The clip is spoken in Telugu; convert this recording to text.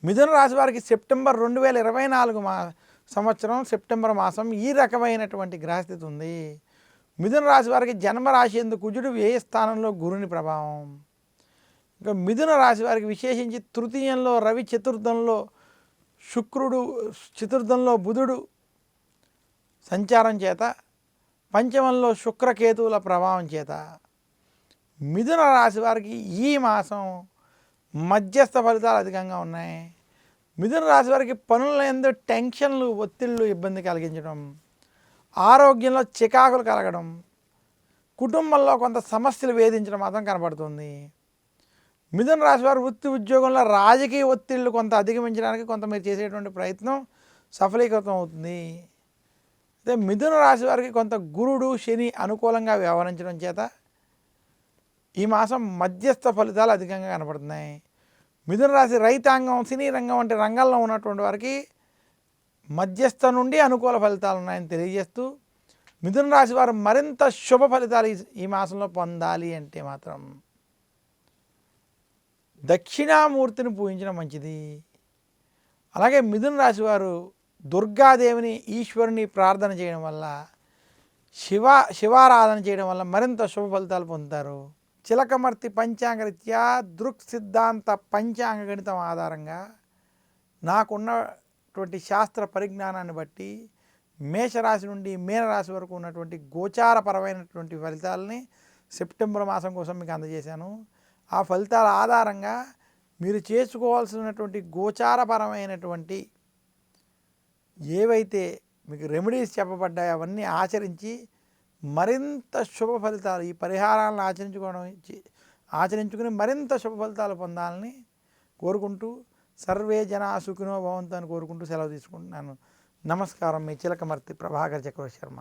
మిథున రాశి వారికి సెప్టెంబర్ 2024 సంవత్సరం సెప్టెంబర్ మాసం ఈ రకమైనటువంటి గ్రహస్థితి ఉంది. మిథున రాశి వారికి జన్మరాశి యందు కుజుడు వ్యయ స్థానంలో గురుని ప్రభావం. ఇంకా మిథున రాశి వారికి విశేషించి తృతీయంలో రవి, చతుర్థంలో శుక్రుడు, చతుర్థంలో బుధుడు సంచారం చేత, పంచమంలో శుక్రకేతువుల ప్రభావం చేత మిథున రాశి వారికి ఈ మాసం మధ్యస్థ ఫలితాలు అధికంగా ఉన్నాయి. మిథున రాశి వారికి పనుల యందు టెన్షన్లు, ఒత్తిళ్లు ఇబ్బంది కలిగించడం, ఆరోగ్యంలో చికాకులు కలగడం, కుటుంబంలో కొంత సమస్యలు వేధించడం మాత్రం కనబడుతుంది. మిథున రాశి వారు వృత్తి ఉద్యోగంలో రాజకీయ ఒత్తిళ్లు కొంత అధిగమించడానికి కొంత మీరు చేసేటువంటి ప్రయత్నం సఫలీకృతం అవుతుంది. అయితే మిథున రాశి వారికి కొంత గురుడు, శని అనుకూలంగా వ్యవహరించడం చేత ఈ మాసం మధ్యస్థ ఫలితాలు అధికంగా కనపడుతున్నాయి. మిథున రాశి రైతాంగం, సినీ రంగం వంటి రంగాల్లో ఉన్నటువంటి వారికి మధ్యస్థ నుండి అనుకూల ఫలితాలు ఉన్నాయని తెలియజేస్తూ, మిథున రాశి వారు మరింత శుభ ఫలితాలు ఈ మాసంలో పొందాలి అంటే మాత్రం దక్షిణామూర్తిని పూజించడం మంచిది. అలాగే మిథున రాశి వారు దుర్గాదేవిని, ఈశ్వరుని ప్రార్థన చేయడం వల్ల, శివారాధన చేయడం వల్ల మరింత శుభ ఫలితాలు పొందుతారు. చిలకమర్తి పంచాంగరీత్యా దృక్ సిద్ధాంత పంచాంగ గణితం ఆధారంగా నాకున్నటువంటి శాస్త్ర పరిజ్ఞానాన్ని బట్టి మేషరాశి నుండి మీనరాశి వరకు ఉన్నటువంటి గోచారపరమైనటువంటి ఫలితాలని సెప్టెంబర్ మాసం కోసం మీకు అందజేశాను. ఆ ఫలితాల ఆధారంగా మీరు చేసుకోవాల్సినటువంటి గోచారపరమైనటువంటి ఏవైతే మీకు రెమెడీస్ చెప్పబడ్డాయో అవన్నీ ఆచరించి మరింత శుభ ఫలితాలు, ఈ పరిహారాలను ఆచరించుకుని మరింత శుభ ఫలితాలు పొందాలని కోరుకుంటూ, సర్వే జనా సుఖినో భవంతు అని కోరుకుంటూ సెలవు తీసుకుంటున్నాను. నమస్కారం. మీ చిలకమర్తి ప్రభాకర్ చక్రవర్తి శర్మ.